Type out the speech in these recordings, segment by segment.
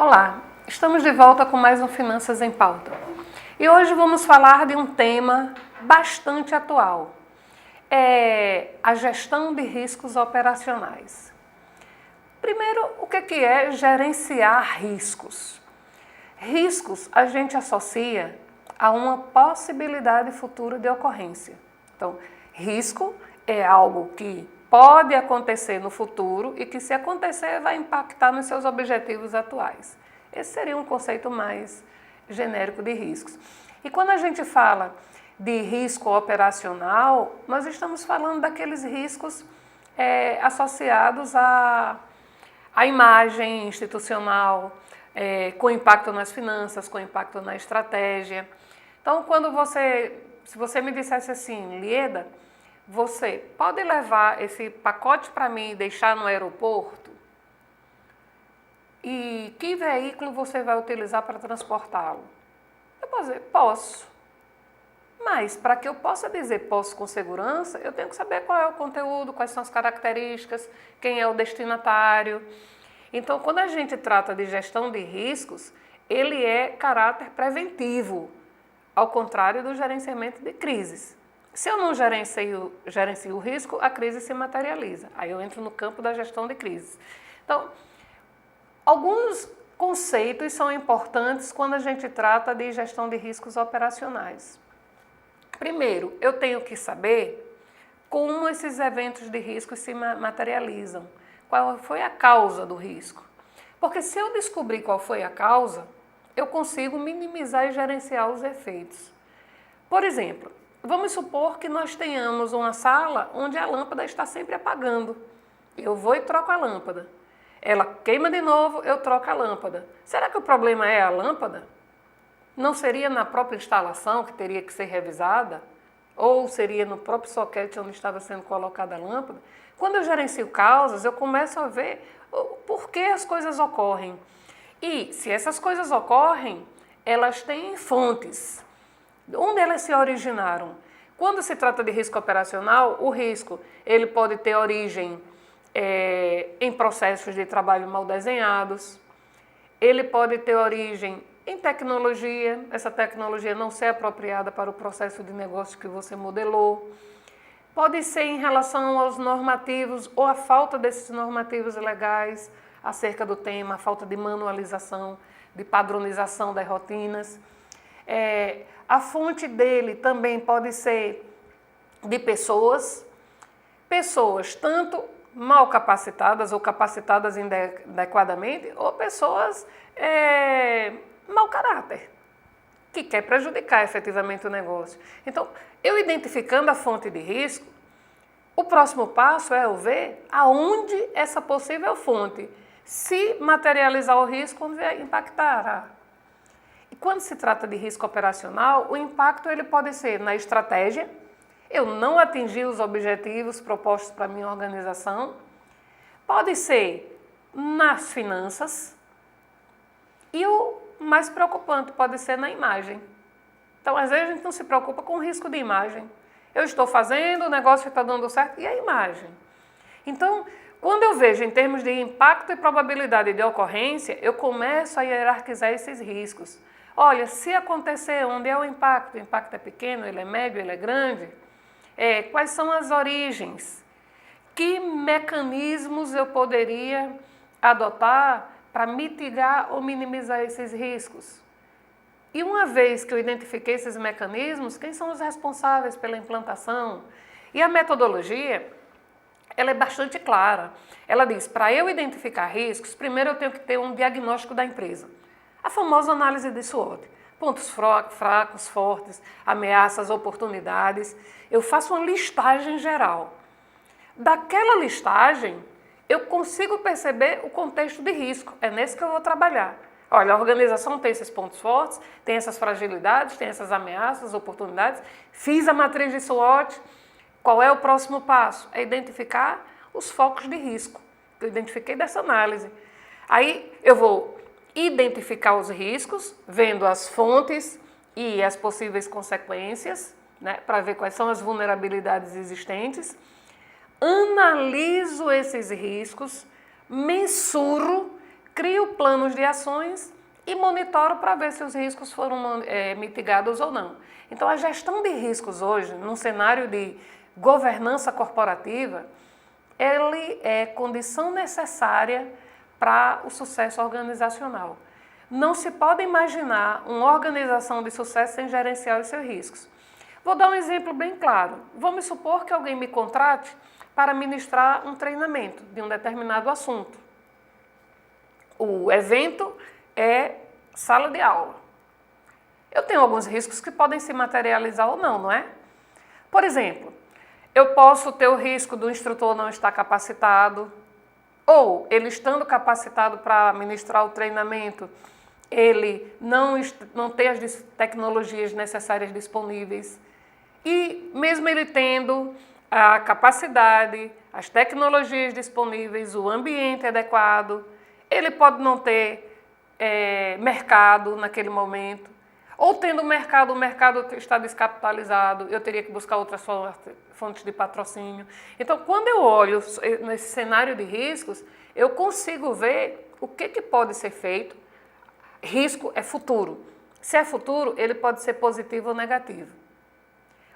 Olá, estamos de volta com mais um Finanças em Pauta. E hoje vamos falar de um tema bastante atual. É a gestão de riscos operacionais. Primeiro, o que é gerenciar riscos? Riscos a gente associa a uma possibilidade futura de ocorrência. Então, risco é algo que pode acontecer no futuro e que, se acontecer, vai impactar nos seus objetivos atuais. Esse seria um conceito mais genérico de riscos. E quando a gente fala de risco operacional, nós estamos falando daqueles riscos associados à imagem institucional, com impacto nas finanças, com impacto na estratégia. Então, se você me dissesse assim, Lieda, você pode levar esse pacote para mim e deixar no aeroporto? E que veículo você vai utilizar para transportá-lo? Eu posso dizer, posso. Mas, para que eu possa dizer posso com segurança, eu tenho que saber qual é o conteúdo, quais são as características, quem é o destinatário. Então, quando a gente trata de gestão de riscos, ele é caráter preventivo, ao contrário do gerenciamento de crises. Se eu não gerencio o risco, a crise se materializa. Aí eu entro no campo da gestão de crises. Então, alguns conceitos são importantes quando a gente trata de gestão de riscos operacionais. Primeiro, eu tenho que saber como esses eventos de risco se materializam. Qual foi a causa do risco? Porque se eu descobrir qual foi a causa, eu consigo minimizar e gerenciar os efeitos. Por exemplo, vamos supor que nós tenhamos uma sala onde a lâmpada está sempre apagando. Eu vou e troco a lâmpada. Ela queima de novo, eu troco a lâmpada. Será que o problema é a lâmpada? Não seria na própria instalação que teria que ser revisada? Ou seria no próprio soquete onde estava sendo colocada a lâmpada? Quando eu gerencio causas, eu começo a ver por que as coisas ocorrem. E se essas coisas ocorrem, elas têm fontes. Onde elas se originaram? Quando se trata de risco operacional, o risco ele pode ter origem em processos de trabalho mal desenhados, ele pode ter origem em tecnologia, essa tecnologia não ser apropriada para o processo de negócio que você modelou, pode ser em relação aos normativos ou a falta desses normativos legais acerca do tema, a falta de manualização, de padronização das rotinas. A fonte dele também pode ser de pessoas tanto mal capacitadas ou capacitadas inadequadamente, ou pessoas mau caráter, que quer prejudicar efetivamente o negócio. Então, eu identificando a fonte de risco, o próximo passo é eu ver aonde essa possível fonte, se materializar o risco, onde impactará. E quando se trata de risco operacional, o impacto ele pode ser na estratégia, eu não atingir os objetivos propostos para a minha organização, pode ser nas finanças e o mais preocupante pode ser na imagem. Então, às vezes a gente não se preocupa com o risco de imagem. Eu estou fazendo, o negócio está dando certo, e a imagem? Então, quando eu vejo em termos de impacto e probabilidade de ocorrência, eu começo a hierarquizar esses riscos. Olha, se acontecer, onde é o impacto é pequeno, ele é médio, ele é grande? Quais são as origens? Que mecanismos eu poderia adotar para mitigar ou minimizar esses riscos? E uma vez que eu identifiquei esses mecanismos, quem são os responsáveis pela implantação? E a metodologia, ela é bastante clara. Ela diz, para eu identificar riscos, primeiro eu tenho que ter um diagnóstico da empresa. A famosa análise de SWOT. Pontos fracos, fortes, ameaças, oportunidades. Eu faço uma listagem geral. Daquela listagem, eu consigo perceber o contexto de risco. É nesse que eu vou trabalhar. Olha, a organização tem esses pontos fortes, tem essas fragilidades, tem essas ameaças, oportunidades. Fiz a matriz de SWOT. Qual é o próximo passo? É identificar os focos de risco. Eu identifiquei dessa análise. Aí eu vou identificar os riscos, vendo as fontes e as possíveis consequências, né, para ver quais são as vulnerabilidades existentes. Analiso esses riscos, mensuro, crio planos de ações e monitoro para ver se os riscos foram mitigados ou não. Então, a gestão de riscos hoje, num cenário de governança corporativa, ele é condição necessária para o sucesso organizacional. Não se pode imaginar uma organização de sucesso sem gerenciar os seus riscos. Vou dar um exemplo bem claro. Vamos supor que alguém me contrate para ministrar um treinamento de um determinado assunto. O evento é sala de aula. Eu tenho alguns riscos que podem se materializar ou não, não é? Por exemplo, eu posso ter o risco do instrutor não estar capacitado, ou ele estando capacitado para ministrar o treinamento, ele não ter as tecnologias necessárias disponíveis. E mesmo ele tendo a capacidade, as tecnologias disponíveis, o ambiente adequado, ele pode não ter mercado naquele momento. Ou tendo mercado, o mercado está descapitalizado, eu teria que buscar outras fontes de patrocínio. Então, quando eu olho nesse cenário de riscos, eu consigo ver o que pode ser feito. Risco é futuro. Se é futuro, ele pode ser positivo ou negativo.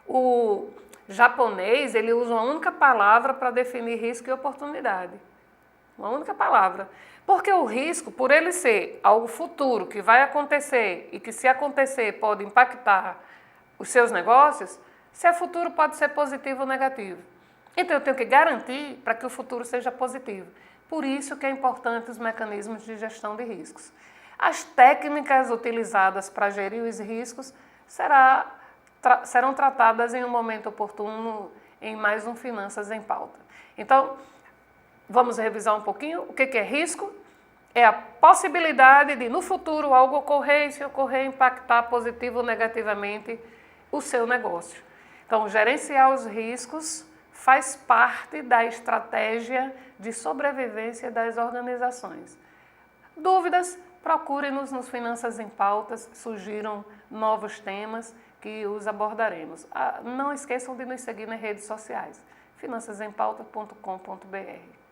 O japonês, ele usa uma única palavra para definir risco e oportunidade. Uma única palavra. Porque o risco, por ele ser algo futuro, que vai acontecer e que se acontecer pode impactar os seus negócios, se é futuro pode ser positivo ou negativo. Então eu tenho que garantir para que o futuro seja positivo. Por isso que é importante os mecanismos de gestão de riscos. As técnicas utilizadas para gerir os riscos serão tratadas em um momento oportuno em mais um Finanças em Pauta. Então, vamos revisar um pouquinho o que é risco. É a possibilidade de, no futuro, algo ocorrer e, se ocorrer, impactar positivo ou negativamente o seu negócio. Então, gerenciar os riscos faz parte da estratégia de sobrevivência das organizações. Dúvidas? Procure-nos nos Finanças em Pautas, surgiram novos temas que os abordaremos. Não esqueçam de nos seguir nas redes sociais, finançasempauta.com.br.